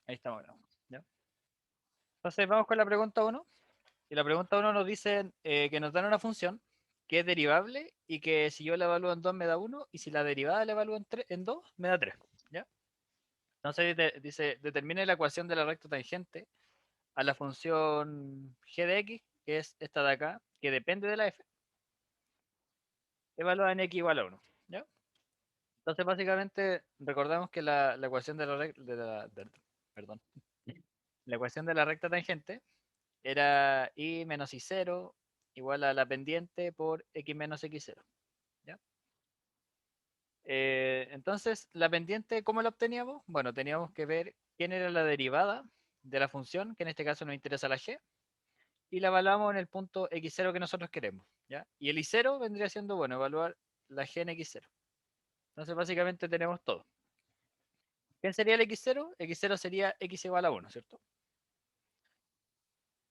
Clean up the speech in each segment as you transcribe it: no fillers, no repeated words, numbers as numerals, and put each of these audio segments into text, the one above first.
Ahí estamos grabando. ¿Ya? Entonces vamos con la pregunta uno. Y la pregunta uno nos dice que nos dan una función que es derivable y que si yo la evalúo en 2 me da uno y si la derivada la evalúo en 2 me da 3. ¿Ya? Entonces dice, determine la ecuación de la recta tangente a la función g de x, que es esta de acá, que depende de la f, evaluada en x igual a 1. ¿Ya? Entonces básicamente recordamos que la ecuación de la recta, perdón, la ecuación de la recta tangente era y menos y0 igual a la pendiente por x menos x0. ¿Ya? Entonces, la pendiente, ¿cómo la obteníamos? Bueno, teníamos que ver quién era la derivada de la función, que en este caso nos interesa la g, y la evaluamos en el punto x0 que nosotros queremos. ¿Ya? Y el y0 vendría siendo, bueno, evaluar la g en x0. Entonces, básicamente tenemos todo. ¿Quién sería el x0? X0 sería x igual a 1, ¿cierto?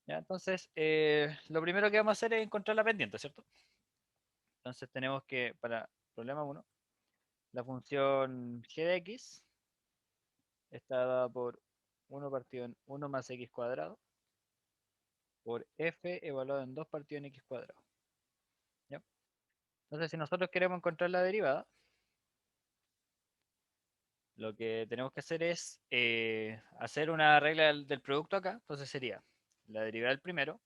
¿Ya? Entonces, lo primero que vamos a hacer es encontrar la pendiente, ¿cierto? Entonces tenemos que, para problema uno, la función g de x está dada por 1 partido en 1 más x cuadrado por f evaluado en 2 partido en x cuadrado. ¿Ya? Entonces, si nosotros queremos encontrar la derivada, lo que tenemos que hacer es hacer una regla del producto acá. Entonces sería la derivada del primero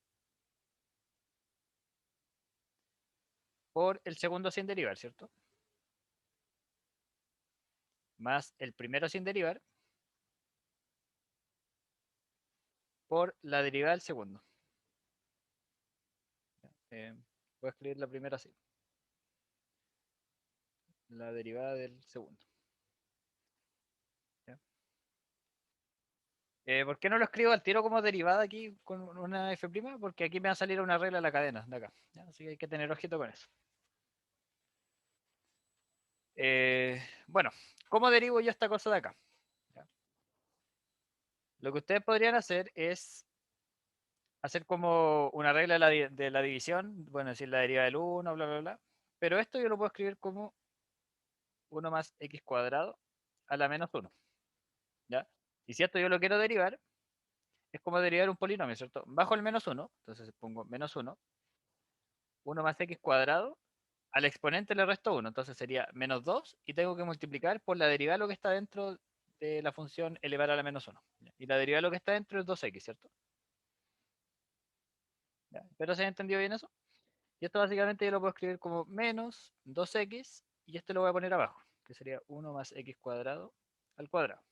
por el segundo sin derivar, ¿cierto? Más el primero sin derivar por la derivada del segundo. Eh, Voy a escribir la primera así. La derivada del segundo. ¿Ya? ¿Por qué no lo escribo al tiro como derivada aquí con una f'? Porque aquí me va a salir una regla de la cadena de acá. ¿Ya? Así que hay que tener ojito con eso. Bueno, ¿cómo derivo yo esta cosa de acá? ¿Ya? Lo que ustedes podrían hacer es hacer como una regla de la división, bueno, decir la derivada del uno, bla, bla, bla. Pero esto yo lo puedo escribir como 1 más x cuadrado a la menos uno. ¿Ya? Y si esto yo lo quiero derivar, es como derivar un polinomio, ¿cierto? Bajo el menos uno, entonces pongo menos uno más x cuadrado, al exponente le resto uno, entonces sería menos 2 y tengo que multiplicar por la derivada de lo que está dentro de la función elevar a la menos uno. Y la derivada de lo que está dentro es 2x, ¿cierto? ¿Ya? ¿Pero se ha entendido bien eso? Y esto básicamente yo lo puedo escribir como menos 2x y esto lo voy a poner abajo, que sería 1 más x cuadrado al cuadrado.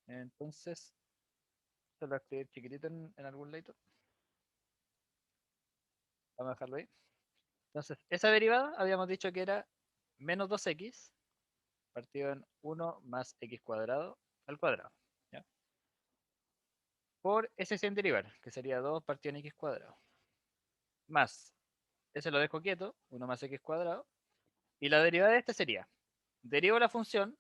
Entonces, esto lo voy a escribir chiquitito en algún lado. Vamos a dejarlo ahí. Entonces, esa derivada habíamos dicho que era menos 2x partido en 1 más x cuadrado al cuadrado. ¿Ya? Por ese sin derivar, que sería 2 partido en x cuadrado. Más, ese lo dejo quieto, 1 más x cuadrado. Y la derivada de este sería, derivo la función,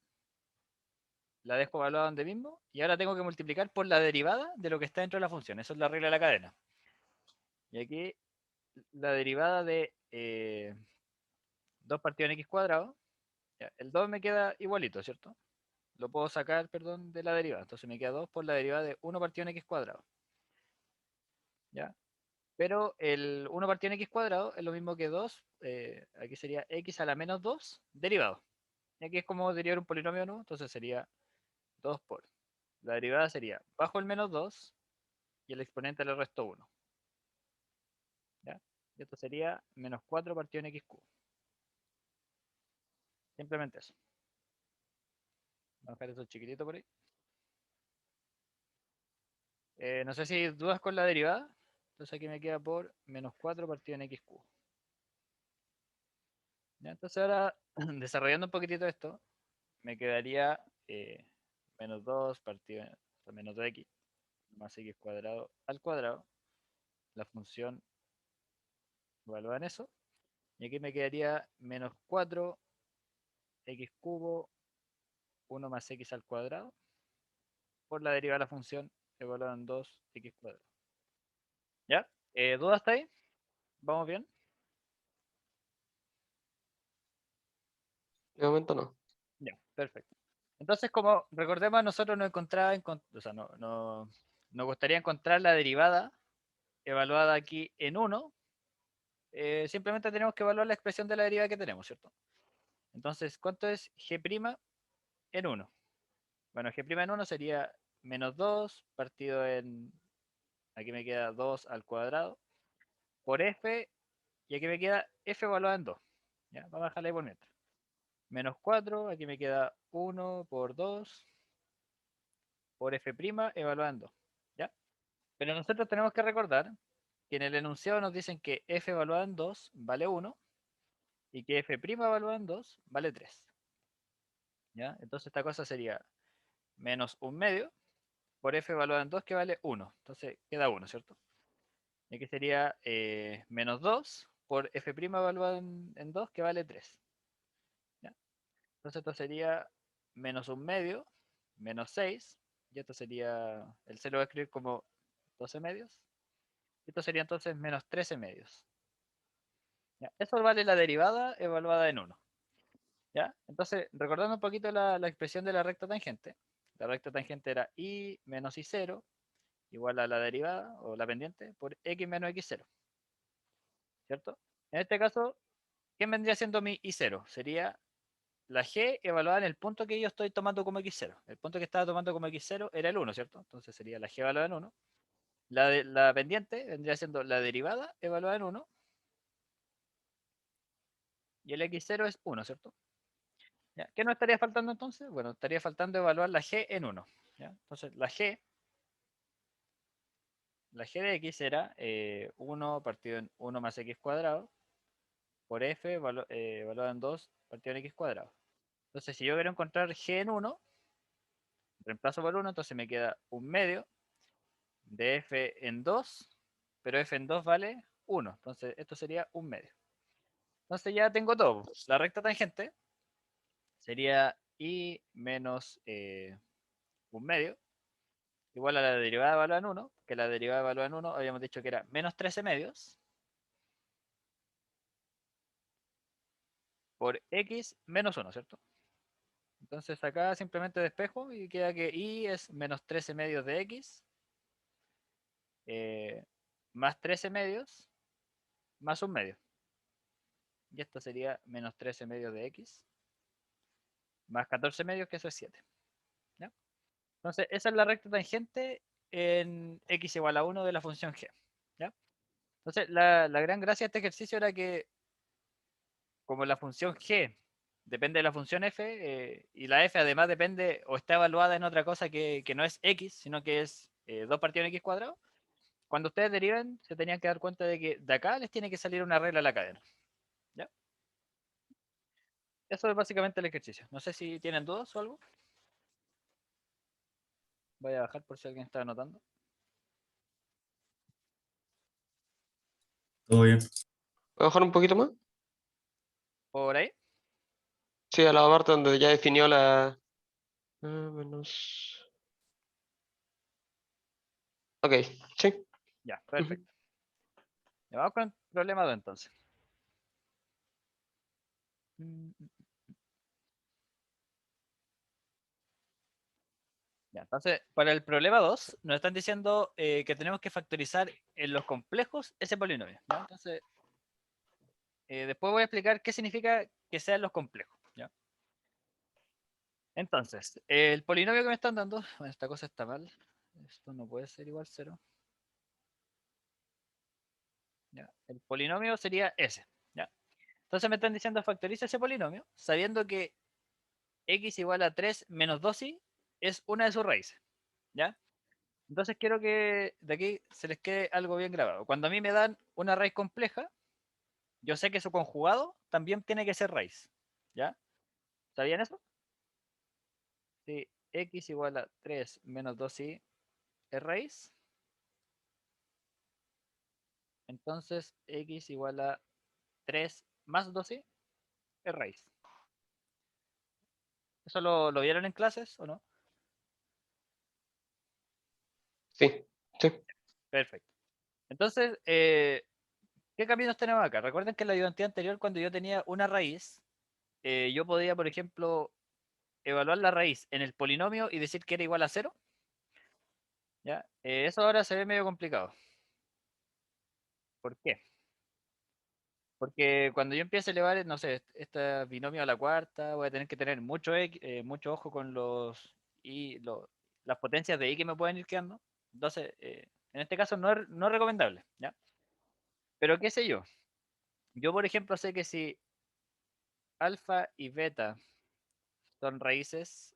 la dejo evaluada donde mismo, y ahora tengo que multiplicar por la derivada de lo que está dentro de la función. Eso es la regla de la cadena. Y aquí la derivada de 2 partido en x cuadrado, ya, el 2 me queda igualito, ¿cierto? Lo puedo sacar, perdón, de la derivada. Entonces me queda 2 por la derivada de 1 partido en x cuadrado. ¿Ya? Pero el 1 partido en x cuadrado es lo mismo que 2, aquí sería x a la menos 2 derivado. Y aquí es como derivar un polinomio, ¿no? Entonces sería 2 por. La derivada sería bajo el menos 2 y el exponente le resto 1. ¿Ya? Y esto sería menos 4 partido en x cubo. Simplemente eso. Vamos a dejar eso chiquitito por ahí. No sé si hay dudas con la derivada. Entonces aquí me queda por menos 4 partido en x cubo. ¿Ya? Entonces ahora, desarrollando un poquitito esto, me quedaría menos 2 partido o sea, menos 2x más x cuadrado al cuadrado. La función evaluada en eso. Y aquí me quedaría menos 4 x cubo 1 más x al cuadrado por la derivada de la función evaluada en 2x cuadrado. ¿Ya? ¿Dudas hasta ahí? ¿Vamos bien? De momento no. Ya, perfecto. Entonces, como recordemos, nosotros nos encontraba, o sea, nos gustaría encontrar la derivada evaluada aquí en 1. Simplemente tenemos que evaluar la expresión de la derivada que tenemos, ¿cierto? Entonces, ¿cuánto es g' en 1? Bueno, g' en 1 sería menos 2 partido en, aquí me queda 2 al cuadrado, por f, y aquí me queda f evaluada en 2. ¿Ya? Vamos a dejarla ahí por mientras. Menos 4, aquí me queda 1 por 2, por f' evaluada en 2. ¿Ya? Pero nosotros tenemos que recordar que en el enunciado nos dicen que f evaluada en 2 vale 1 y que f' evaluada en 2 vale 3. ¿Ya? Entonces esta cosa sería menos un medio por f evaluada en 2 que vale 1. Entonces queda 1, ¿cierto? Y aquí sería menos 2 por f' evaluada en 2 que vale 3. ¿Ya? Entonces esto sería menos un medio, menos 6. Y esto sería, el 0 va a escribir como 12 medios. Esto sería entonces menos 13 medios. ¿Ya? Eso vale la derivada evaluada en 1. ¿Ya? Entonces, recordando un poquito la expresión de la recta tangente. La recta tangente era y menos y0 igual a la derivada o la pendiente por x menos x0. ¿Cierto? En este caso, ¿qué vendría siendo mi y0? Sería la g evaluada en el punto que yo estoy tomando como x0. El punto que estaba tomando como x0 era el 1, ¿cierto? Entonces sería la g evaluada en 1. La pendiente vendría siendo la derivada evaluada en 1. Y el x0 es 1, ¿cierto? ¿Ya? ¿Qué nos estaría faltando entonces? Bueno, estaría faltando evaluar la g en 1. ¿Ya? Entonces la g de x era 1 partido en 1 más x cuadrado por f evaluado en 2 partido en x cuadrado. Entonces, si yo quiero encontrar g en 1, reemplazo por 1, entonces me queda un medio de f en 2, pero f en 2 vale 1. Entonces, esto sería un medio. Entonces ya tengo todo. La recta tangente sería y menos un medio igual a la derivada evaluada en 1, que la derivada evaluada en 1 habíamos dicho que era menos 13 medios por x menos 1, ¿cierto? Entonces acá simplemente despejo y queda que y es menos 13 medios de x eh, más 13 medios más un medio. Y esto sería menos 13 medios de x más 14 medios, que eso es 7. ¿Ya? Entonces esa es la recta tangente en x igual a 1 de la función g. ¿Ya? Entonces la gran gracia de este ejercicio era que como la función g depende de la función f, y la f además depende o está evaluada en otra cosa que no es x, sino que es 2 partido en x cuadrado, cuando ustedes deriven se tenían que dar cuenta de que de acá les tiene que salir una regla a la cadena. ¿Ya? Eso es básicamente el ejercicio. No sé si tienen dudas o algo. Voy a bajar por si alguien está anotando. Todo bien. ¿Puedo bajar un poquito más? Por ahí. Sí, a la parte donde ya definió la... menos... Ok, sí. Ya, Ujú. perfecto. Ya, vamos con el problema 2 entonces. Ya, entonces, para el problema 2, nos están diciendo que tenemos que factorizar en los complejos ese polinomio. ¿Ya? Entonces, después voy a explicar qué significa que sean los complejos. ¿Ya? Entonces, el polinomio que me están dando, bueno, esta cosa está mal. Esto no puede ser igual a 0. ¿Ya? El polinomio sería ese. ¿Ya? Entonces me están diciendo factoriza ese polinomio, sabiendo que x igual a 3 menos 2y es una de sus raíces. ¿Ya? Entonces quiero que de aquí se les quede algo bien grabado. Cuando a mí me dan una raíz compleja, yo sé que su conjugado también tiene que ser raíz. ¿Ya? ¿Sabían eso? Si x igual a 3 menos 2y es raíz, entonces x igual a 3 más 2y es raíz. ¿Eso lo vieron en clases o no? Sí, sí. Perfecto. Entonces, ¿qué caminos tenemos acá? Recuerden que en la ayudantía anterior, cuando yo tenía una raíz, yo podía, por ejemplo, evaluar la raíz en el polinomio y decir que era igual a 0, ¿ya? Eso ahora se ve medio complicado. ¿Por qué? Porque cuando yo empiece a elevar, no sé, este binomio a la cuarta, voy a tener que tener mucho ojo con las potencias de i que me pueden ir quedando. Entonces, en este caso no es recomendable, ¿ya? Pero qué sé yo. Yo, por ejemplo, sé que si alfa y beta son raíces,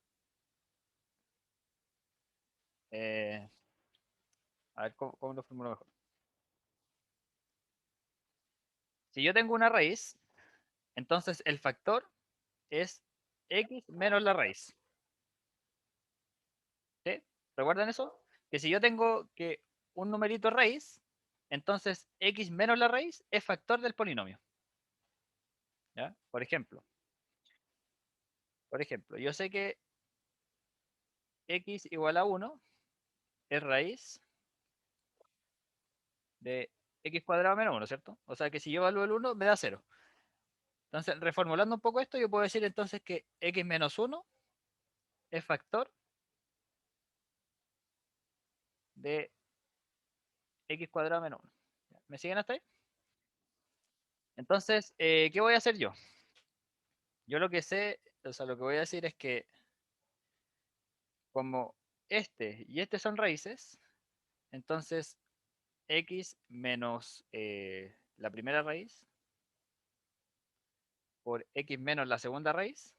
eh, a ver, ¿cómo lo formulo mejor? Si yo tengo una raíz, entonces el factor es x menos la raíz. ¿Sí? ¿Recuerdan eso? Que si yo tengo que un numerito raíz, entonces x menos la raíz es factor del polinomio. ¿Ya? Por ejemplo, yo sé que x igual a 1 es raíz de x cuadrado menos 1, ¿cierto? O sea que si yo evalúo el 1 me da 0. Entonces, reformulando un poco esto, yo puedo decir entonces que x menos 1 es factor de x cuadrado menos 1. ¿Me siguen hasta ahí? Entonces, ¿qué voy a hacer yo? Yo lo que sé, o sea, lo que voy a decir es que como este y este son raíces, entonces x menos la primera raíz por x menos la segunda raíz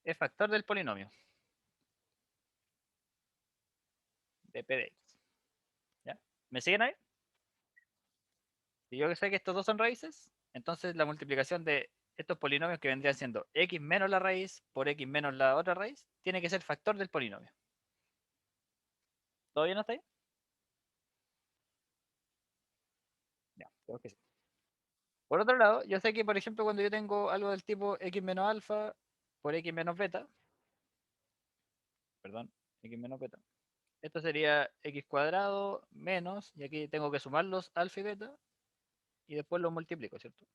es factor del polinomio de p de x. ¿Ya? ¿Me siguen ahí? Si yo sé que estos dos son raíces, entonces la multiplicación de estos polinomios que vendrían siendo x menos la raíz por x menos la otra raíz tiene que ser factor del polinomio. ¿Todo bien hasta ahí? Ya, creo que sí. Por otro lado, yo sé que, por ejemplo, cuando yo tengo algo del tipo x menos alfa por x menos beta, perdón, x menos beta, esto sería x cuadrado menos, y aquí tengo que sumar los alfa y beta, y después los multiplico, ¿cierto?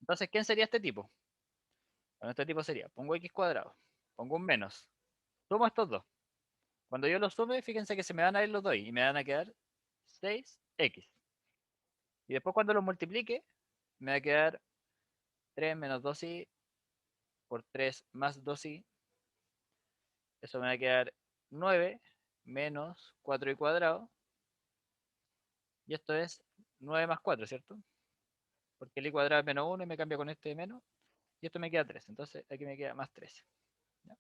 Entonces, ¿quién sería este tipo? Bueno, este tipo sería, pongo x cuadrado, pongo un menos, sumo estos dos. Cuando yo los sume, fíjense que se me van a ir los dos y me van a quedar 6x. Y después cuando los multiplique, me va a quedar 3 menos 2y por 3 más 2y. Eso me va a quedar 9 menos 4y cuadrado. Y esto es 9 más 4, ¿cierto? Porque el y cuadrado es menos 1 y me cambia con este menos. Y esto me queda 3. Entonces aquí me queda más 13. ¿Ya?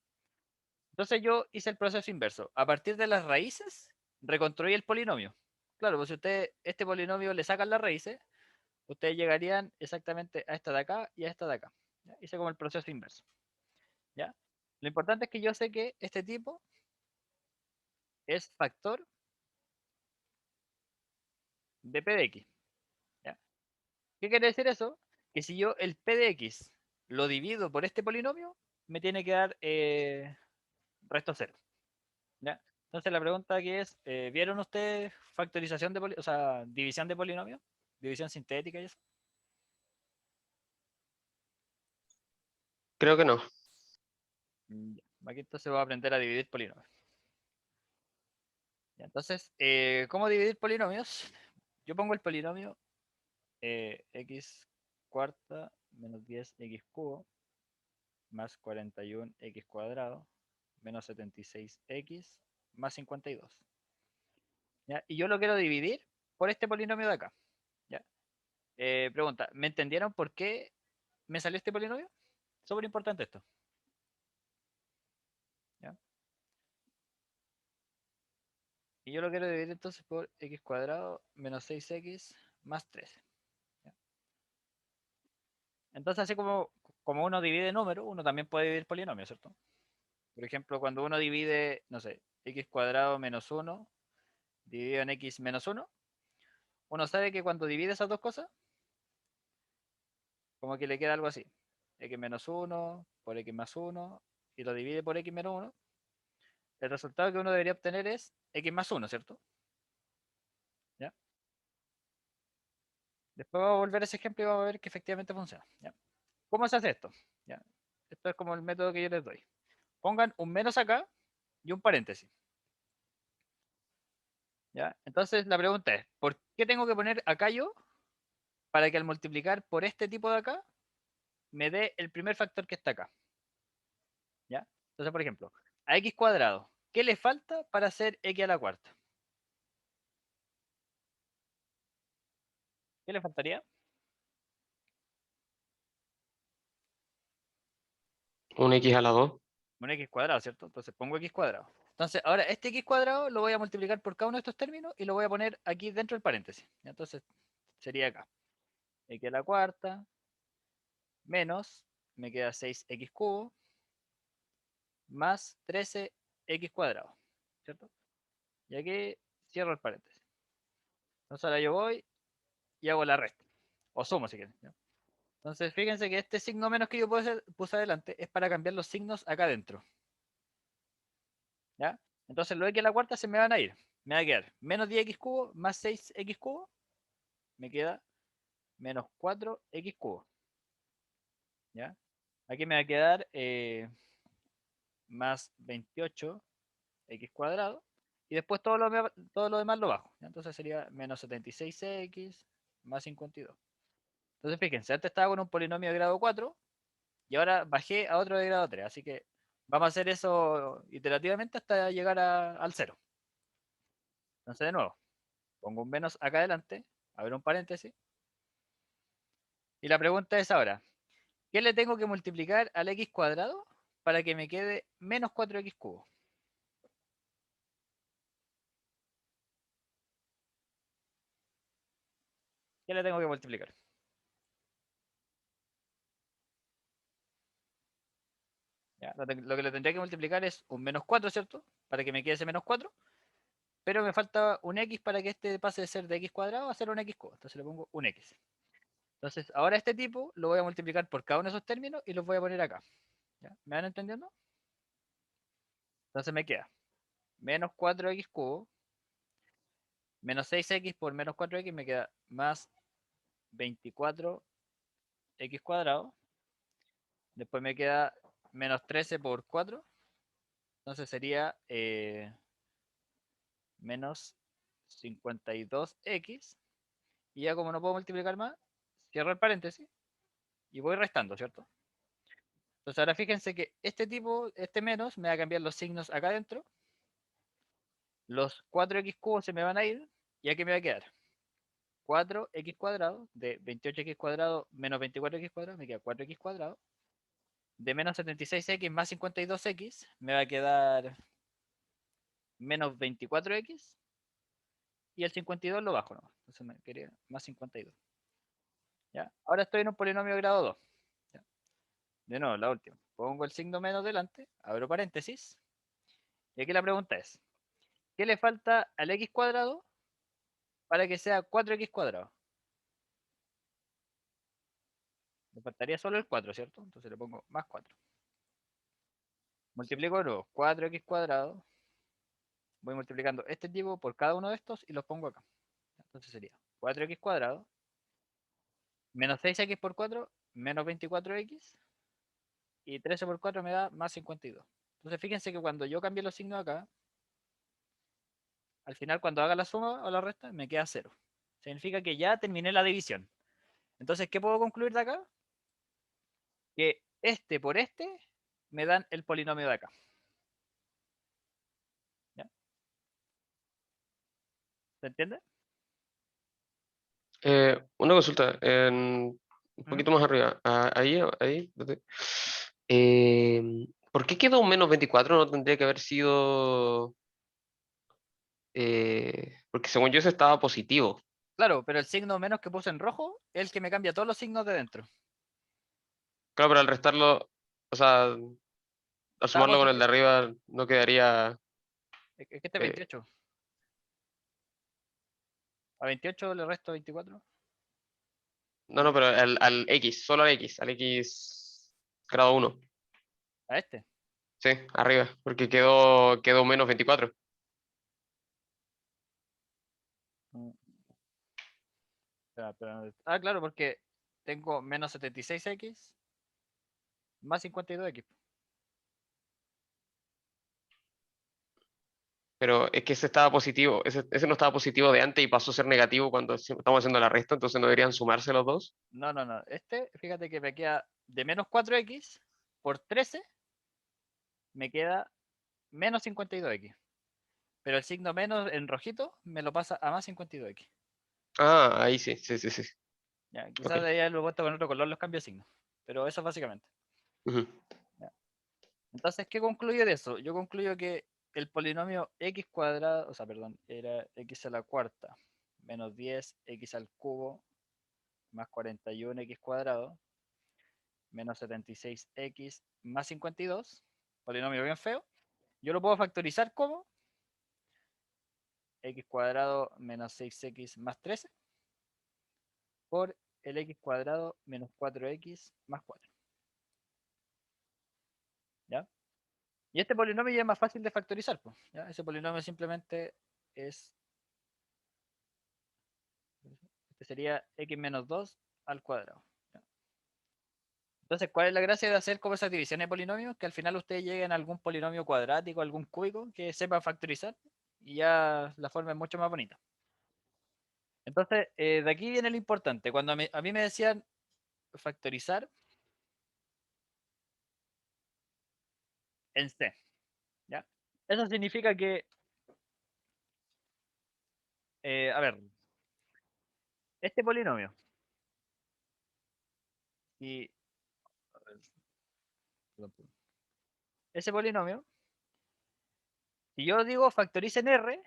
Entonces yo hice el proceso inverso. A partir de las raíces, reconstruí el polinomio. Claro, pues si ustedes este polinomio le sacan las raíces, ustedes llegarían exactamente a esta de acá y a esta de acá. ¿Ya? Hice como el proceso inverso. ¿Ya? Lo importante es que yo sé que este tipo es factor de p de x. ¿Ya? ¿Qué quiere decir eso? Que si yo el p de x lo divido por este polinomio, me tiene que dar resto cero. ¿Ya? Entonces la pregunta aquí es, ¿vieron ustedes factorización o sea, división de polinomio? División sintética y eso. Creo que no. Ya. Aquí entonces voy a aprender a dividir polinomios. Ya, entonces, ¿cómo dividir polinomios? Yo pongo el polinomio x cuarta menos 10x cubo más 41x cuadrado menos 76x más 52. ¿Ya? Y yo lo quiero dividir por este polinomio de acá. ¿Ya? Pregunta, ¿me entendieron por qué me salió este polinomio? Súper importante esto. ¿Ya? Y yo lo quiero dividir entonces por x cuadrado menos 6x más 13. ¿Ya? Entonces, así como uno divide números, uno también puede dividir polinomios, ¿cierto? Por ejemplo, cuando uno divide, no sé, x cuadrado menos 1 dividido en x menos 1, uno sabe que cuando divide esas dos cosas, como que le queda algo así. X menos 1 por x más 1 y lo divide por x menos 1. El resultado que uno debería obtener es x más 1, ¿cierto? ¿Ya? Después vamos a volver a ese ejemplo y vamos a ver que efectivamente funciona. ¿Ya? ¿Cómo se hace esto? ¿Ya? Esto es como el método que yo les doy. Pongan un menos acá y un paréntesis. ¿Ya? Entonces la pregunta es, ¿por qué tengo que poner acá yo para que al multiplicar por este tipo de acá me dé el primer factor que está acá? ¿Ya? Entonces, por ejemplo, a x cuadrado, ¿qué le falta para hacer x a la cuarta? ¿Qué le faltaría? Un X a la 2. Un x cuadrado, ¿cierto? Entonces pongo x cuadrado. Entonces, ahora este x cuadrado lo voy a multiplicar por cada uno de estos términos y lo voy a poner aquí dentro del paréntesis. ¿Ya? Entonces, sería acá. X a la cuarta menos, me queda 6x cubo más 13x cuadrado, ¿cierto? Y aquí cierro el paréntesis. Entonces ahora yo voy y hago la resta. O sumo si quieren. ¿Ya? Entonces fíjense que este signo menos que yo puse adelante es para cambiar los signos acá adentro. ¿Ya? Entonces los x a la cuarta se me van a ir. Me va a quedar menos 10x cubo más 6x cubo. Me queda menos 4x cubo. ¿Ya? Aquí me va a quedar más 28x cuadrado. Y después todo lo demás lo bajo. ¿Ya? Entonces sería menos 76x más 52. Entonces fíjense, antes estaba con un polinomio de grado 4 y ahora bajé a otro de grado 3. Así que vamos a hacer eso iterativamente hasta llegar al 0. Entonces de nuevo, pongo un menos acá adelante, abro un paréntesis. Y la pregunta es ahora, ¿qué le tengo que multiplicar al x cuadrado para que me quede menos 4x cubo? ¿Qué le tengo que multiplicar? ¿Ya? Lo que le tendría que multiplicar es un menos 4, ¿cierto? Para que me quede ese menos 4. Pero me falta un x para que este pase de ser de x cuadrado a ser un x cubo. Entonces le pongo un x. Entonces ahora este tipo lo voy a multiplicar por cada uno de esos términos y los voy a poner acá. ¿Ya? ¿Me van entendiendo? Entonces me queda menos 4x cubo menos 6x por menos 4x me queda más 24x cuadrado. Después me queda menos 13 por 4. Entonces sería menos 52x. Y ya como no puedo multiplicar más, cierro el paréntesis y voy restando, ¿cierto? Entonces ahora fíjense que este tipo, este menos, me va a cambiar los signos acá adentro. Los 4x cubos se me van a ir. Y aquí me va a quedar 4x cuadrado de 28x cuadrado menos 24x cuadrado, me queda 4x cuadrado. De menos 76x más 52x me va a quedar menos 24x. Y el 52 lo bajo, ¿no? Entonces me quería más 52. ¿Ya? Ahora estoy en un polinomio de grado 2. ¿Ya? De nuevo, la última. Pongo el signo menos delante, abro paréntesis. Y aquí la pregunta es, ¿qué le falta al x cuadrado para que sea 4x cuadrado? Me faltaría solo el 4, ¿cierto? Entonces le pongo más 4. Multiplico de nuevo 4x cuadrado. Voy multiplicando este tipo por cada uno de estos y los pongo acá. Entonces sería 4x cuadrado menos 6x por 4 menos 24x y 13 por 4 me da más 52. Entonces fíjense que cuando yo cambie los signos acá, al final cuando haga la suma o la resta me queda 0. Significa que ya terminé la división. Entonces, ¿qué puedo concluir de acá? Que este por este me dan el polinomio de acá. ¿Ya? ¿Se entiende? Una consulta, un ¿Mm? poquito más arriba. Ahí. ¿Por qué quedó un menos 24? No tendría que haber sido. Porque según yo ese estaba positivo. Claro, pero el signo menos que puse en rojo es el que me cambia todos los signos de dentro. Claro, pero al restarlo, o sea, al Estaba sumarlo con el de positivo. arriba, no quedaría. Es que este es eh, 28. A 28 le resto 24. no, no, pero al X, solo al X grado 1. A este. Sí, arriba, porque quedó menos 24. Mm. Claro, porque tengo menos 76x más 52x. Pero es que ese estaba positivo, ese no estaba positivo de antes y pasó a ser negativo cuando estamos haciendo la resta, entonces no deberían sumarse los dos. No, no, no. Fíjate que me queda de menos 4x por 13, me queda menos 52x. Pero el signo menos en rojito me lo pasa a más 52x. Ah, ahí sí, sí, sí, sí. Ya, Ok. quizás de ahí lo he puesto con otro color los cambios de signo. Pero eso básicamente. Ujú. Ya. Entonces, ¿qué concluyo de eso? Yo concluyo que el polinomio x cuadrado, o sea, perdón, era x a la cuarta menos 10 x al cubo más 41 x cuadrado menos 76x más 52, polinomio bien feo. Yo lo puedo factorizar como x cuadrado menos 6x más 13 por el x cuadrado menos 4x más 4. ¿Ya? Y este polinomio ya es más fácil de factorizar, pues, ¿ya? Ese polinomio simplemente es, este sería x menos 2 al cuadrado. ¿Ya? Entonces, ¿cuál es la gracia de hacer como esas divisiones de polinomios? Que al final ustedes lleguen a algún polinomio cuadrático, algún cúbico que sepa factorizar y ya la forma es mucho más bonita. Entonces, de aquí viene lo importante. Cuando a mí me decían factorizar en C, ¿ya? Eso significa que, a ver, este polinomio, y ese polinomio, si yo digo factoriza en R,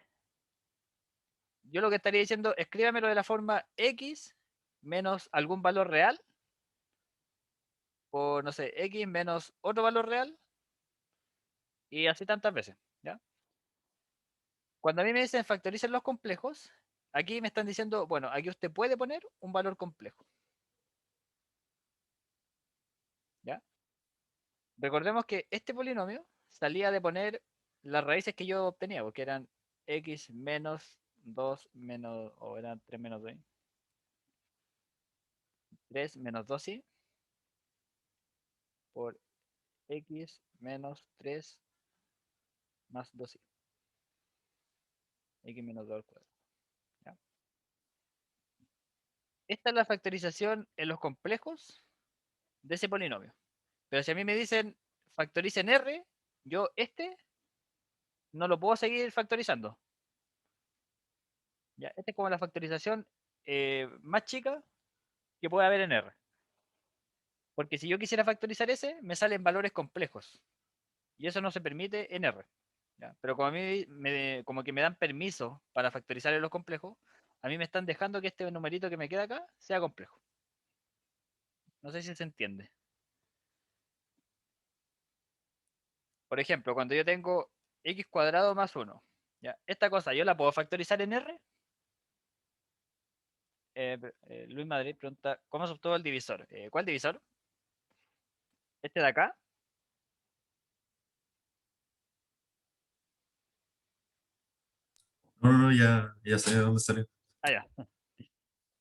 yo lo que estaría diciendo, escríbamelo de la forma X menos algún valor real, o no sé, X menos otro valor real, y así tantas veces, ¿ya? Cuando a mí me dicen factoricen los complejos, aquí me están diciendo, bueno, aquí usted puede poner un valor complejo, ¿ya? Recordemos que este polinomio salía de poner las raíces que yo obtenía, porque eran x menos 2 menos, o eran 3 menos 2, 3 menos 2i por x menos 3 más 2i, x menos 2 al cuadrado. ¿Ya? Esta es la factorización en los complejos de ese polinomio. Pero si a mí me dicen factoricen r, yo no lo puedo seguir factorizando. ¿Ya? Esta es como la factorización más chica que puede haber en R. Porque si yo quisiera factorizar ese, me salen valores complejos. Y eso no se permite en R. ¿Ya? Pero como a mí como que me dan permiso para factorizar en los complejos, a mí me están dejando que este numerito que me queda acá sea complejo. No sé si se entiende. Por ejemplo, cuando yo tengo x cuadrado más 1, ¿ya? Esta cosa yo la puedo factorizar en R. Luis Madrid pregunta, ¿cómo se obtuvo el divisor? ¿Cuál divisor? ¿Este de acá? No, no, no, ya sé de dónde salió. Ah, ya,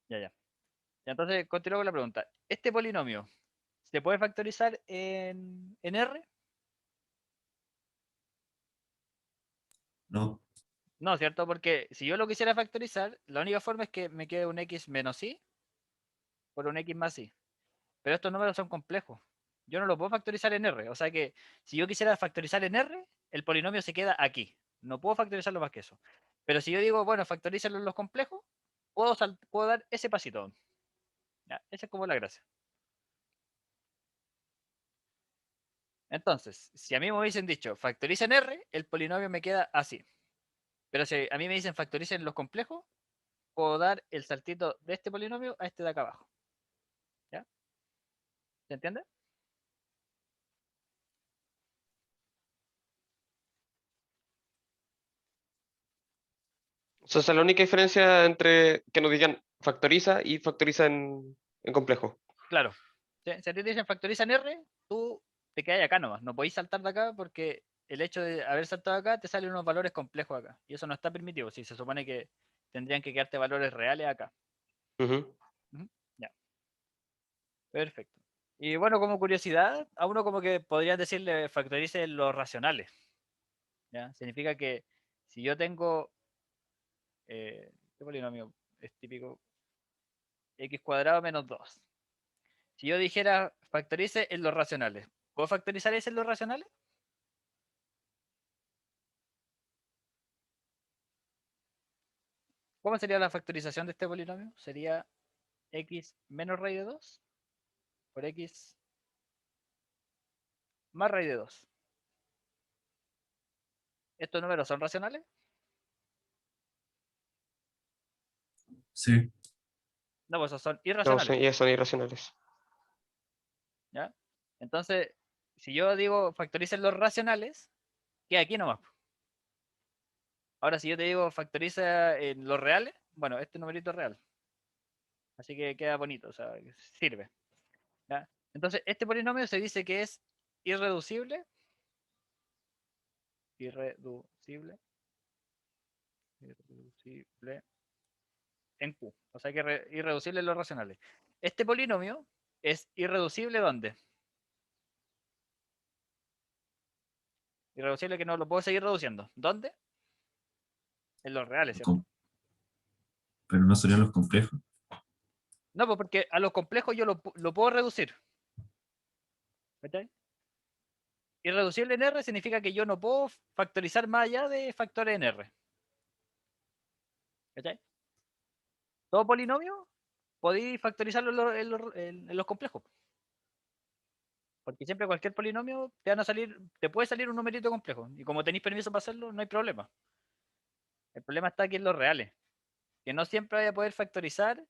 ya, ya. Ya, entonces, continúo con la pregunta. ¿Este polinomio se puede factorizar en R? No, No, ¿cierto? Porque si yo lo quisiera factorizar, la única forma es que me quede un x menos y por un x más y. Pero estos números son complejos. Yo no lo puedo factorizar en R. O sea que si yo quisiera factorizar en R, el polinomio se queda aquí. No puedo factorizarlo más que eso. Pero si yo digo, bueno, factorízalo en los complejos, puedo dar ese pasito. Ya, esa es como la gracia. Entonces, si a mí me hubiesen dicho factoriza en R, el polinomio me queda así. Pero si a mí me dicen factoricen los complejos, puedo dar el saltito de este polinomio a este de acá abajo. ¿Ya? ¿Se entiende? O sea, esa es la única diferencia entre que nos digan factoriza y factoriza en complejo. Claro. Si a ti te dicen factoriza en R, tú te quedas acá nomás. No podéis saltar de acá porque el hecho de haber saltado acá te salen unos valores complejos acá. Y eso no está permitido. Si se supone que tendrían que quedarte valores reales acá. Ujú. Ujú, ya, perfecto. Y bueno, como curiosidad, a uno como que podrían decirle factorice los racionales. ¿Ya? Significa que si yo tengo, ¿qué polinomio es típico? X cuadrado menos 2. Si yo dijera factorice en los racionales, ¿puedo factorizar ese en los racionales? ¿Cómo sería la factorización de este polinomio? Sería x menos raíz de 2 por x más raíz de 2. ¿Estos números son racionales? Sí, No, pues esos son No, irracionales. ya son irracionales. ¿Ya? Entonces, si yo digo factoricen los racionales, queda aquí nomás. Ahora, si yo te digo factoriza en los reales, bueno, este numerito es real. Así que queda bonito, o sea, sirve. ¿Ya? Entonces, este polinomio se dice que es irreducible, irreducible, irreducible en Q. O sea que irreducible en los racionales. Este polinomio es irreducible ¿dónde? Irreducible que no lo puedo seguir reduciendo. ¿Dónde? En los reales, ¿cierto? com- pero no serían los complejos. No, pues porque a los complejos yo lo puedo reducir. ¿Cachai? Irreducible en R significa que yo no puedo factorizar más allá de factores en R. ¿Cachai? Todo polinomio podéis factorizarlo en los complejos. Porque siempre cualquier polinomio te van a salir, te puede salir un numerito complejo. Y como tenéis permiso para hacerlo, no hay problema. El problema está aquí en los reales. Que no siempre vaya a poder factorizar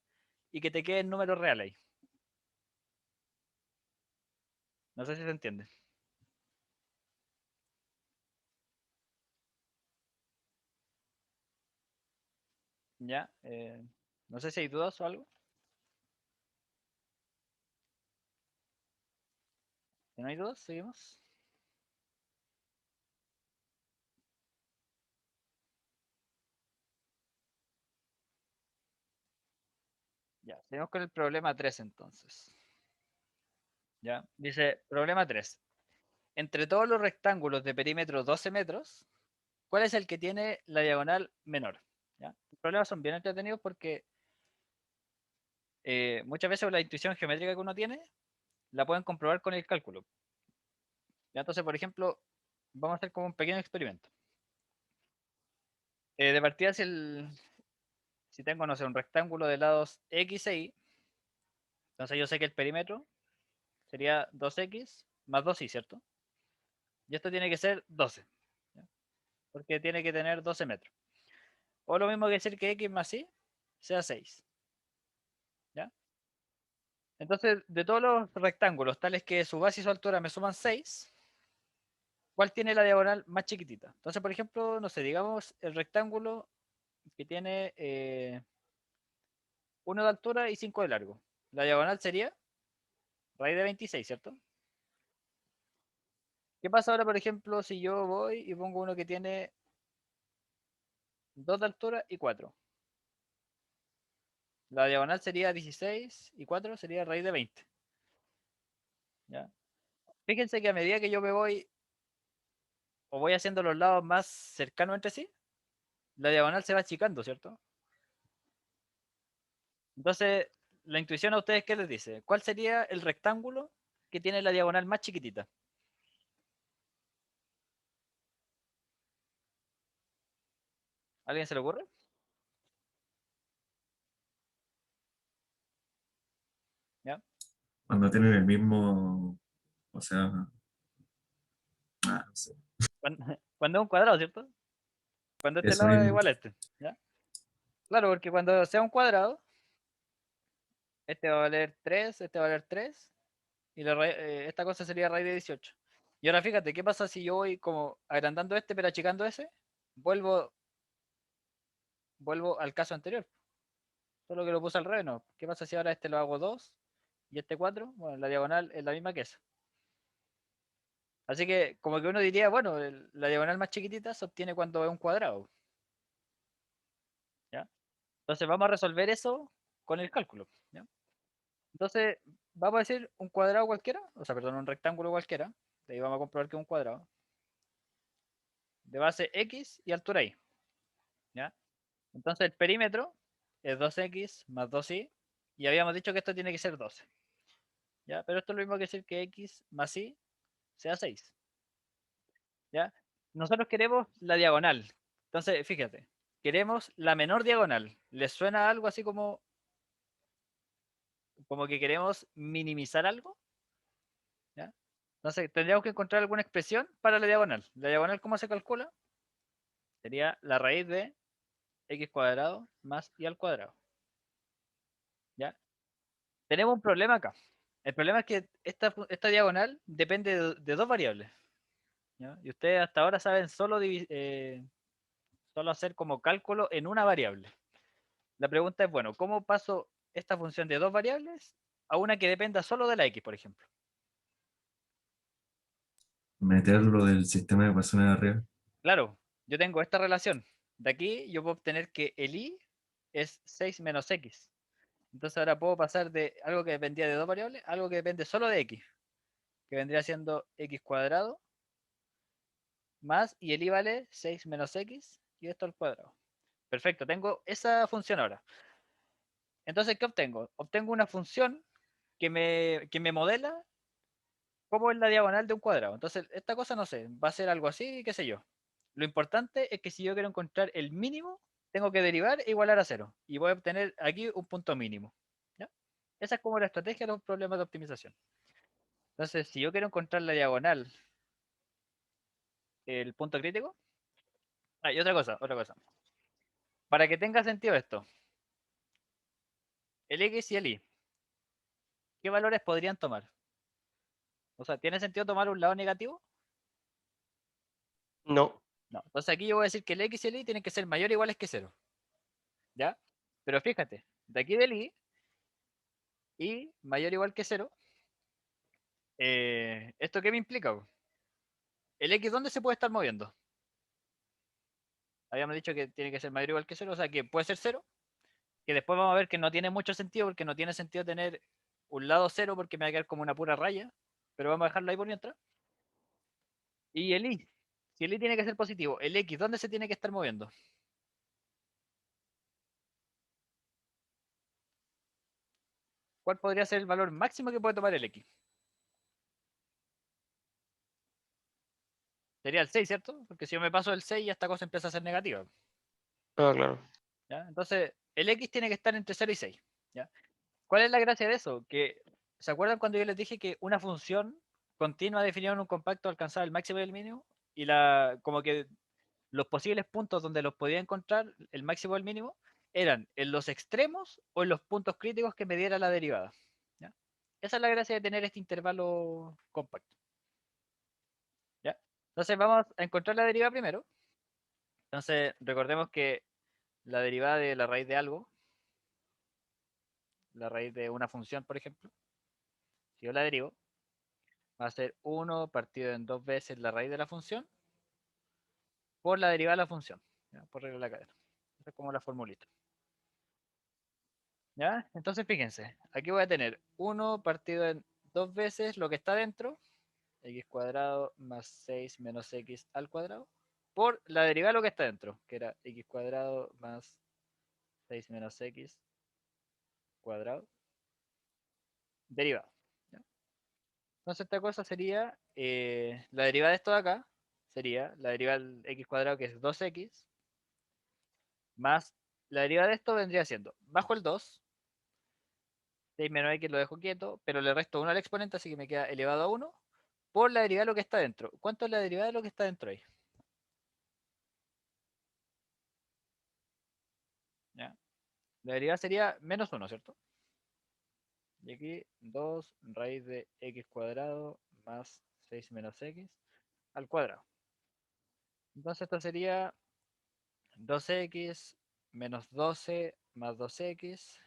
y que te queden números reales ahí. No sé si se entiende. ¿Ya? No sé si hay dudas o algo. Si no hay dudas, seguimos. Ya, seguimos con el problema 3 entonces. ¿Ya? Dice, problema 3. Entre todos los rectángulos de perímetro 12 metros, ¿cuál es el que tiene la diagonal menor? ¿Ya? Los problemas son bien entretenidos porque muchas veces la intuición geométrica que uno tiene la pueden comprobar con el cálculo. ¿Ya? Entonces, por ejemplo, vamos a hacer como un pequeño experimento. De partida, si tengo, no sé, un rectángulo de lados X e Y, entonces yo sé que el perímetro sería 2x más 2y, ¿cierto? Y esto tiene que ser 12, ¿ya? Porque tiene que tener 12 metros. O lo mismo que decir que x más y sea 6. ¿Ya? Entonces, de todos los rectángulos, tales que su base y su altura me suman 6, ¿cuál tiene la diagonal más chiquitita? Entonces, por ejemplo, no sé, digamos el rectángulo que tiene 1 de altura y 5 de largo. La diagonal sería raíz de 26, ¿cierto? ¿Qué pasa ahora, por ejemplo, si yo voy y pongo uno que tiene 2 de altura y 4? La diagonal sería 16 y 4 sería raíz de 20. ¿Ya? Fíjense que a medida que yo me voy o voy haciendo los lados más cercanos entre sí, la diagonal se va achicando, ¿cierto? Entonces, la intuición a ustedes, ¿qué les dice? ¿Cuál sería el rectángulo que tiene la diagonal más chiquitita? ¿Alguien se le ocurre? ¿Ya? Cuando tienen el mismo, o sea, no sé. Cuando es un cuadrado, ¿cierto? Cuando este Eso lado es mismo. igual a este. ¿Ya? Claro, porque cuando sea un cuadrado, este va a valer 3, este va a valer 3, y esta cosa sería raíz de 18. Y ahora fíjate, ¿qué pasa si yo voy como agrandando este pero achicando ese? Vuelvo, vuelvo al caso anterior. Solo que lo puse al revés, ¿no? ¿Qué pasa si ahora este lo hago 2 y este 4? Bueno, la diagonal es la misma que esa. Así que como que uno diría, bueno, la diagonal más chiquitita se obtiene cuando es un cuadrado. ¿Ya? Entonces vamos a resolver eso con el cálculo. ¿Ya? Entonces, vamos a decir un cuadrado cualquiera, o sea, perdón, un rectángulo cualquiera. De ahí vamos a comprobar que es un cuadrado. De base X y altura Y. ¿Ya? Entonces el perímetro es 2x más 2y. Y habíamos dicho que esto tiene que ser 12. ¿Ya? Pero esto es lo mismo que decir que x más y sea 6. ¿Ya? Nosotros queremos la diagonal. Entonces, fíjate, queremos la menor diagonal. ¿Les suena algo así como que queremos minimizar algo? ¿Ya? Entonces, tendríamos que encontrar alguna expresión para la diagonal. ¿La diagonal cómo se calcula? Sería la raíz de x cuadrado más y al cuadrado. ¿Ya? Tenemos un problema acá. El problema es que esta diagonal depende de dos variables. ¿Ya? Y ustedes hasta ahora saben solo hacer como cálculo en una variable. La pregunta es, bueno, ¿cómo paso esta función de dos variables a una que dependa solo de la x, por ejemplo? Meterlo del sistema de ecuaciones de arriba. Claro, yo tengo esta relación. De aquí yo puedo obtener que el y es 6 menos x. Entonces ahora puedo pasar de algo que dependía de dos variables a algo que depende solo de x, que vendría siendo x cuadrado más, y el y vale 6 menos x, y esto al cuadrado. Perfecto, tengo esa función ahora. Entonces, ¿qué obtengo? Obtengo una función que me modela cómo es la diagonal de un cuadrado. Entonces, esta cosa, no sé, va a ser algo así, qué sé yo. Lo importante es que si yo quiero encontrar el mínimo, tengo que derivar e igualar a cero. Y voy a obtener aquí un punto mínimo. ¿Ya? Esa es como la estrategia de los problemas de optimización. Entonces, si yo quiero encontrar la diagonal, el punto crítico. Ah, y otra cosa, otra cosa. Para que tenga sentido esto, el x y el y, ¿qué valores podrían tomar? O sea, ¿tiene sentido tomar un lado negativo? No. No. Entonces aquí yo voy a decir que el x y el y tienen que ser mayor o iguales que cero. ¿Ya? Pero fíjate, de aquí del y mayor o igual que cero, ¿esto qué me implica? ¿El x dónde se puede estar moviendo? Habíamos dicho que tiene que ser mayor o igual que cero, o sea que puede ser cero, que después vamos a ver que no tiene mucho sentido porque no tiene sentido tener un lado cero porque me va a quedar como una pura raya, pero vamos a dejarlo ahí por mientras. Y el y, si el y tiene que ser positivo, el x ¿dónde se tiene que estar moviendo? ¿Cuál podría ser el valor máximo que puede tomar el x? Sería el 6, ¿cierto? Porque si yo me paso del 6 ya esta cosa empieza a ser negativa. Ah, claro. ¿Ya? Entonces, el x tiene que estar entre 0 y 6. ¿Ya? ¿Cuál es la gracia de eso? Que, ¿se acuerdan cuando yo les dije que una función continua definida en un compacto alcanzaba el máximo y el mínimo? Y como que los posibles puntos donde los podía encontrar, el máximo y el mínimo, eran en los extremos o en los puntos críticos que me diera la derivada. ¿Ya? Esa es la gracia de tener este intervalo compacto. ¿Ya? Entonces vamos a encontrar la derivada primero. Entonces recordemos que la derivada de la raíz de algo, la raíz de una función, por ejemplo, si yo la derivo, va a ser 1 partido en 2 veces la raíz de la función por la derivada de la función, ¿ya? Por regla de la cadena. Esa es como la formulita. ¿Ya? Entonces fíjense, aquí voy a tener 1 partido en 2 veces lo que está dentro, x cuadrado más 6 menos x al cuadrado, por la derivada de lo que está dentro, que era x cuadrado más 6 menos x cuadrado, derivado. ¿Ya? Entonces esta cosa sería, la derivada de esto de acá, sería la derivada del x cuadrado, que es 2x, más la derivada de esto vendría siendo, bajo el 2, 6 menos x lo dejo quieto, pero le resto 1 al exponente, así que me queda elevado a 1, por la derivada de lo que está dentro. ¿Cuánto es la derivada de lo que está dentro ahí? ¿Ya? La derivada sería menos 1, ¿cierto? Y aquí 2 raíz de x cuadrado más 6 menos x al cuadrado. Entonces esto sería 2x menos 12 más 2x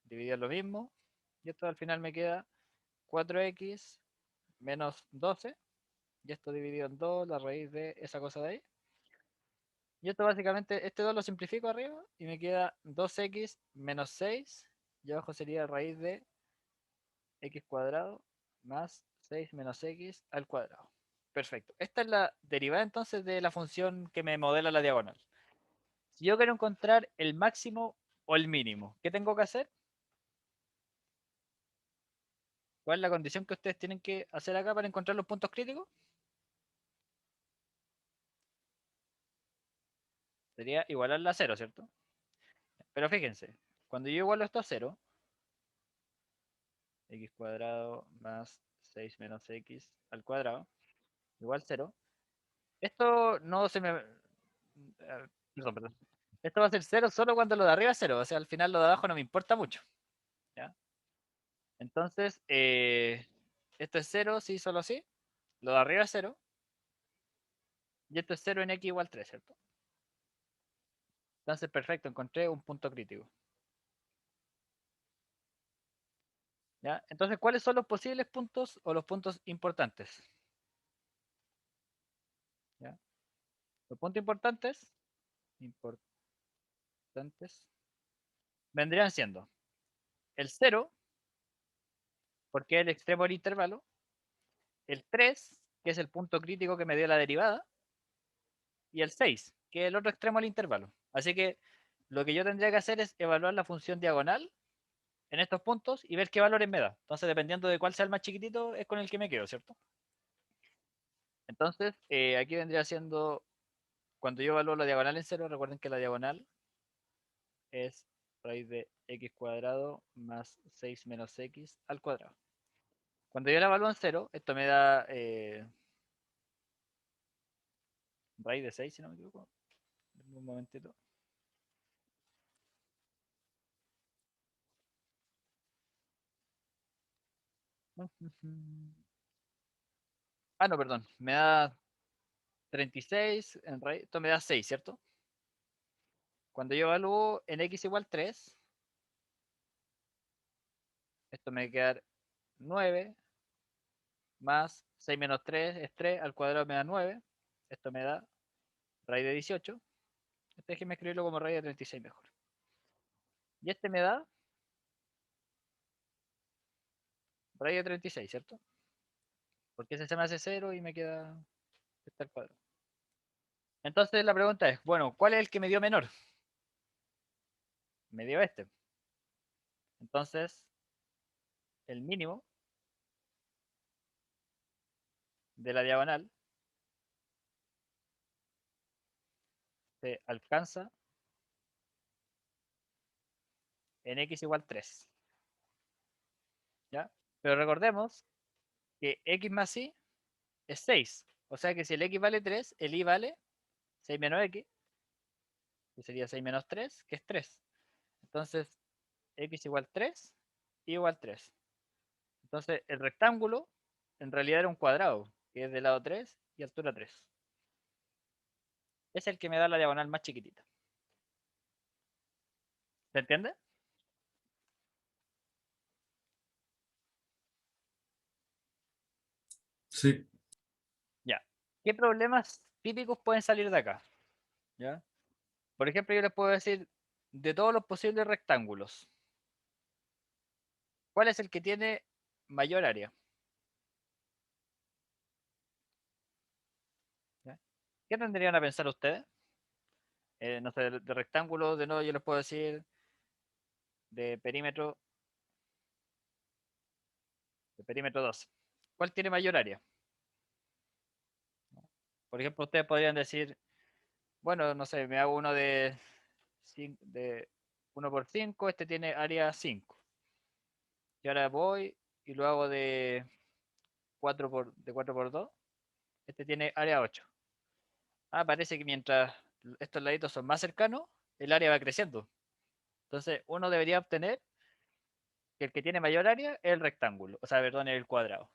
dividido en lo mismo. Y esto al final me queda 4x menos 12. Y esto dividido en 2, la raíz de esa cosa de ahí. Y esto básicamente, este 2 lo simplifico arriba y me queda 2x menos 6. y abajo sería raíz de x cuadrado más 6 menos x al cuadrado. Perfecto. Esta es la derivada entonces de la función que me modela la diagonal. Si yo quiero encontrar el máximo o el mínimo, ¿qué tengo que hacer? ¿Cuál es la condición que ustedes tienen que hacer acá para encontrar los puntos críticos? Sería igualarla a 0, ¿cierto? Pero fíjense, cuando yo igualo esto a 0, x cuadrado más 6 menos x al cuadrado, igual 0, esto no se me... Perdón, perdón. Esto va a ser 0 solo cuando lo de arriba es 0, o sea, al final lo de abajo no me importa mucho. ¿Ya? Entonces, esto es 0, sí, solo sí. Lo de arriba es 0. Y esto es 0 en x igual 3, ¿cierto? Entonces, perfecto, encontré un punto crítico. ¿Ya? Entonces, ¿cuáles son los posibles puntos o los puntos importantes? ¿Ya? Los puntos importantes vendrían siendo el 0, porque es el extremo del intervalo, el 3, que es el punto crítico que me dio la derivada, y el 6, que es el otro extremo del intervalo. Así que lo que yo tendría que hacer es evaluar la función diagonal en estos puntos y ver qué valores me da. Entonces, dependiendo de cuál sea el más chiquitito, es con el que me quedo, ¿cierto? Entonces, aquí vendría siendo, cuando yo evalúo la diagonal en 0, recuerden que la diagonal es raíz de x cuadrado más 6 menos x al cuadrado. Cuando yo la evalúo en 0, esto me da raíz de 6, si no me equivoco. Un momentito. Ah, no, perdón. Me da 36 en raíz. Esto me da 6, ¿cierto? Cuando yo evalúo en x igual 3, esto me va a quedar 9 más 6 menos 3 es 3, al cuadrado me da 9. Esto me da raíz de 18. Déjenme escribirlo como raíz de 36 mejor. Y este me da raíz de 36, ¿cierto? Porque ese se me hace 0 y me queda este al cuadrado. Entonces la pregunta es, bueno, ¿cuál es el que me dio menor? Me dio este. Entonces, el mínimo de la diagonal se alcanza en x igual 3. ¿Ya? Pero recordemos que x más y es 6. O sea que si el x vale 3, el y vale 6 menos x, que sería 6 menos 3, que es 3. Entonces, x igual 3, y igual 3. Entonces, el rectángulo en realidad era un cuadrado, que es de lado 3 y altura 3. Es el que me da la diagonal más chiquitita. ¿Se entiende? Sí, Ya. ¿Qué problemas típicos pueden salir de acá? ¿Ya? Por ejemplo, yo les puedo decir, de todos los posibles rectángulos, ¿cuál es el que tiene mayor área? ¿Ya? ¿Qué tendrían a pensar ustedes? No sé, de rectángulos, de nuevo yo les puedo decir de perímetro 12. ¿Cuál tiene mayor área? Por ejemplo, ustedes podrían decir, bueno, no sé, me hago uno de 1 por 5, este tiene área 5. Y ahora voy y lo hago de 4 por 2, este tiene área 8. Ah, parece que mientras estos laditos son más cercanos, el área va creciendo. Entonces, uno debería obtener que el que tiene mayor área es el rectángulo, o sea, perdón, el cuadrado.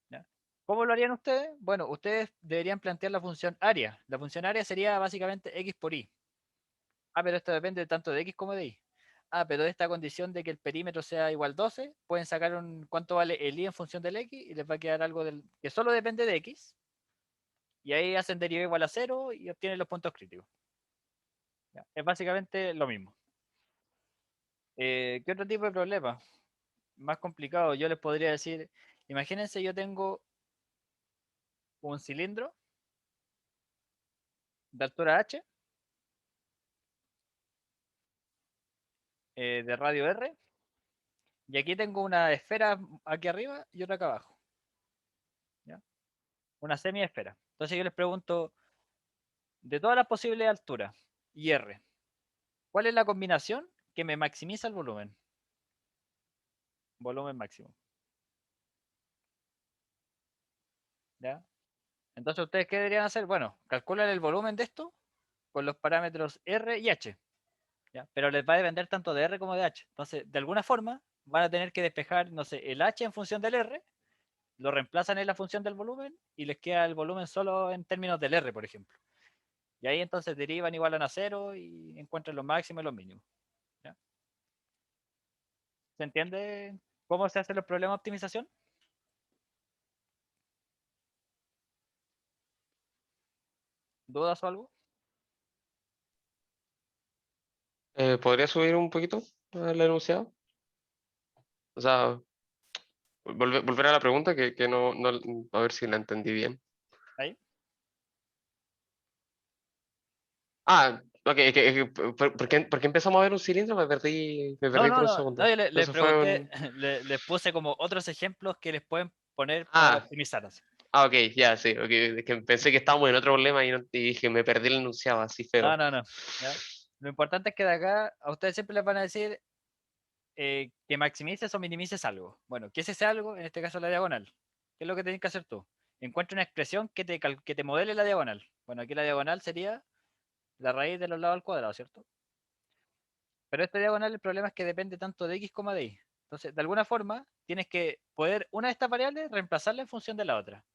¿Ya? ¿Cómo lo harían ustedes? Bueno, ustedes deberían plantear la función área. La función área sería básicamente x por y. Ah, pero esto depende tanto de x como de y. Ah, pero de esta condición de que el perímetro sea igual 12, pueden sacar cuánto vale el y en función del x y les va a quedar algo que solo depende de x. Y ahí hacen derivada igual a 0 y obtienen los puntos críticos. ¿Ya? Es básicamente lo mismo. ¿Qué otro tipo de problema? Más complicado, yo les podría decir, imagínense yo tengo un cilindro de altura h, de radio r, y aquí tengo una esfera aquí arriba y otra acá abajo, ¿ya? Una semiesfera. Entonces yo les pregunto, de todas las posibles alturas y r, ¿cuál es la combinación que me maximiza el volumen? Volumen máximo, ¿ya? Entonces, ¿ustedes qué deberían hacer? Bueno, calculan el volumen de esto con los parámetros r y h, ¿ya? Pero les va a depender tanto de r como de h. Entonces, de alguna forma, van a tener que despejar, no sé, el h en función del r, lo reemplazan en la función del volumen y les queda el volumen solo en términos del r, por ejemplo. Y ahí entonces derivan igual a cero y encuentran los máximos y los mínimos, ¿ya? ¿Se entiende cómo se hacen los problemas de optimización? ¿Dudas o algo? ¿Podría subir un poquito el enunciado? O sea, volver a la pregunta que no, a ver si la entendí bien. Ahí. Ah, ok, ¿por qué empezamos a ver un cilindro? Me No, perdí no, por un no, no, segundo. yo les Eso fue pregunté, un... les puse como otros ejemplos que les pueden poner para Ah, optimizar así. ok, ya, sí, ok. Es que pensé que estábamos en otro problema y dije, me perdí el enunciado, así No, feo. no, no. ¿Ya? Lo importante es que de acá a ustedes siempre les van a decir que maximices o minimices algo. Bueno, ¿qué es ese algo? En este caso la diagonal. ¿Qué es lo que tienes que hacer tú? Encuentra una expresión que te modele la diagonal. Bueno, aquí la diagonal sería la raíz de los lados al cuadrado, ¿cierto? Pero esta diagonal, el problema es que depende tanto de x como de y. Entonces, de alguna forma, tienes que poder una de estas variables reemplazarla en función de la otra.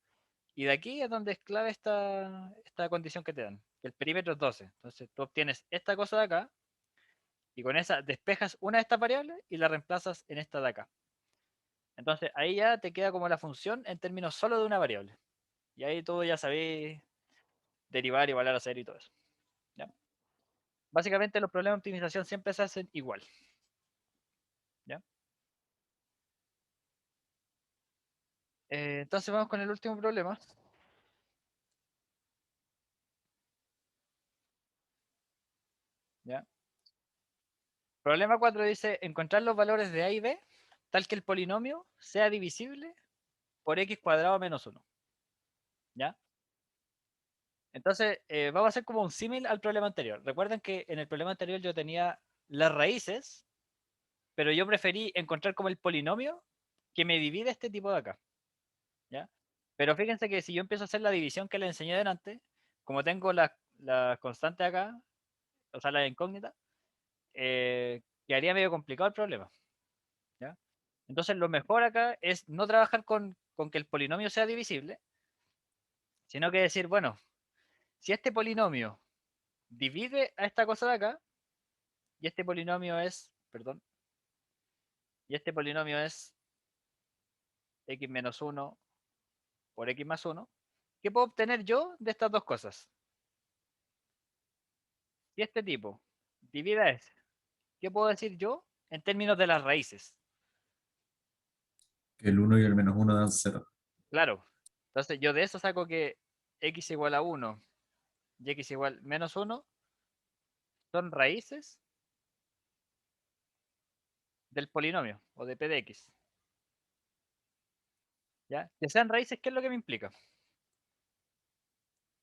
Y de aquí es donde es clave esta condición que te dan. Que el perímetro es 12. Entonces, tú obtienes esta cosa de acá y con esa despejas una de estas variables y la reemplazas en esta de acá. Entonces, ahí ya te queda como la función en términos solo de una variable. Y ahí tú ya sabéis derivar, igualar a cero y todo eso. ¿Ya? Básicamente los problemas de optimización siempre se hacen igual. ¿Ya? Entonces vamos con el último problema. ¿Ya? Problema 4 dice encontrar los valores de a y b tal que el polinomio sea divisible por x cuadrado menos 1. ¿Ya? Entonces, vamos a hacer como un símil al problema anterior. Recuerden que en el problema anterior yo tenía las raíces, pero yo preferí encontrar como el polinomio que me divide este tipo de acá. ¿Ya? Pero fíjense que si yo empiezo a hacer la división que les enseñé delante, como tengo la constante acá, o sea, la incógnita, quedaría medio complicado el problema. ¿Ya? Entonces, lo mejor acá es no trabajar con que el polinomio sea divisible, sino que decir, bueno, si este polinomio divide a esta cosa de acá, y este polinomio es, perdón, y este polinomio es x menos 1 por x más 1, ¿qué puedo obtener yo de estas dos cosas? Si este tipo divide a ese, ¿qué puedo decir yo en términos de las raíces? Que el uno y el menos uno dan cero. Claro, entonces yo de eso saco que x igual a 1 y x igual menos 1 son raíces del polinomio o de p de x. ¿Ya? Que sean raíces, ¿qué es lo que me implica?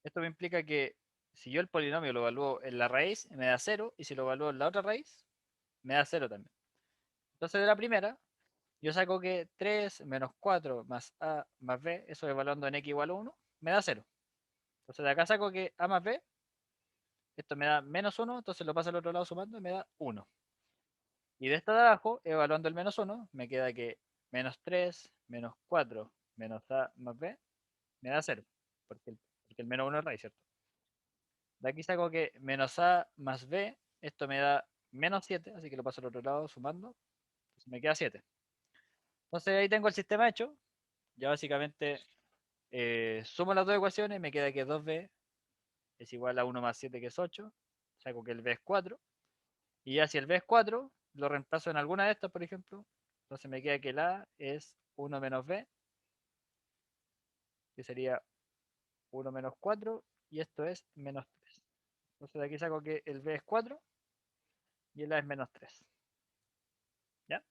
Esto me implica que si yo el polinomio lo evalúo en la raíz, me da 0, y si lo evalúo en la otra raíz, me da 0 también. Entonces de la primera, yo saco que 3 menos 4 más a más b, eso evaluando en x igual a 1, me da 0. Entonces de acá saco que a más b, esto me da menos 1, entonces lo paso al otro lado sumando y me da 1. Y de esta de abajo, evaluando el menos 1, me queda que menos 3 menos 4 menos a más b me da 0, porque el menos 1 es raíz, ¿cierto? De aquí saco que menos a más b, esto me da menos 7, así que lo paso al otro lado sumando, entonces me queda 7. Entonces ahí tengo el sistema hecho, ya básicamente sumo las dos ecuaciones, me queda que 2b es igual a 1 más 7 que es 8, saco que el b es 4, y ya si el b es 4, lo reemplazo en alguna de estas, por ejemplo. Entonces me queda que la A es 1 menos B, que sería 1 menos 4, y esto es menos 3. Entonces de aquí saco que el B es 4 y el A es menos 3. ¿Ya?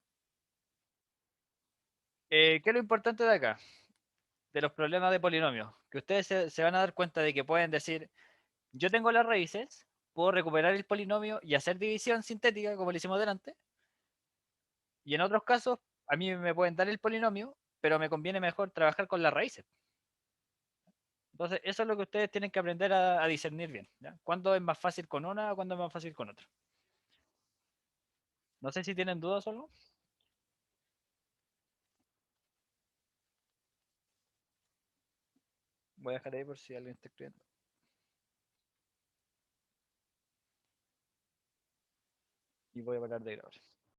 ¿Qué es lo importante de acá? De los problemas de polinomios. Que ustedes se van a dar cuenta de que pueden decir, yo tengo las raíces, puedo recuperar el polinomio y hacer división sintética, como lo hicimos delante. Y en otros casos, a mí me pueden dar el polinomio, pero me conviene mejor trabajar con las raíces. Entonces, eso es lo que ustedes tienen que aprender a discernir bien. ¿Ya? ¿Cuándo es más fácil con una o cuándo es más fácil con otra? No sé si tienen dudas o algo. Voy a dejar ahí por si alguien está escribiendo. Y voy a parar de grabar.